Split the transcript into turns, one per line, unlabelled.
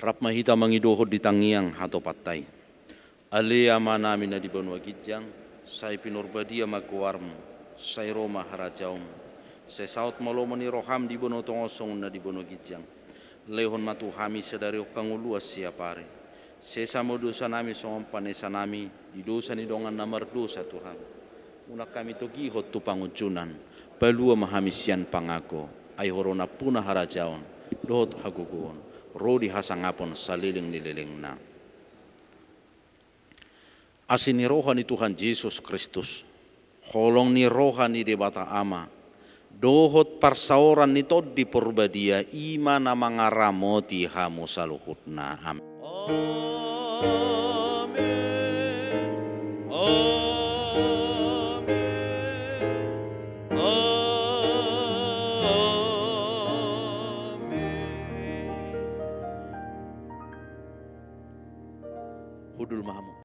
Rap mahita mangidohod di tangiang hato patay. Alea manami na di banwa gidjang, say pinurbadia magwarm, say Roma harajaum, say saut malomo ni roham di bono tongosong na di bono gidjang. Lehon matuhami sadari panguluas siapare. Sesamo dosa nami songom panesa nami, di dosa ni dongan namar dosa Tuhan. Una kami togihot tu pangucunan, palua mahamisian pangako, ay horona puna harajaon, dohot haguguon, rodi hasangapon saliling nililing na. Asin ni roha ni Tuhan Yesus Kristus, holong ni roha ni debata ama, dohot parsaoran ni tod di purbadia ima na mga ramoti hamo saluhut na. Amen. Hudul mahamu.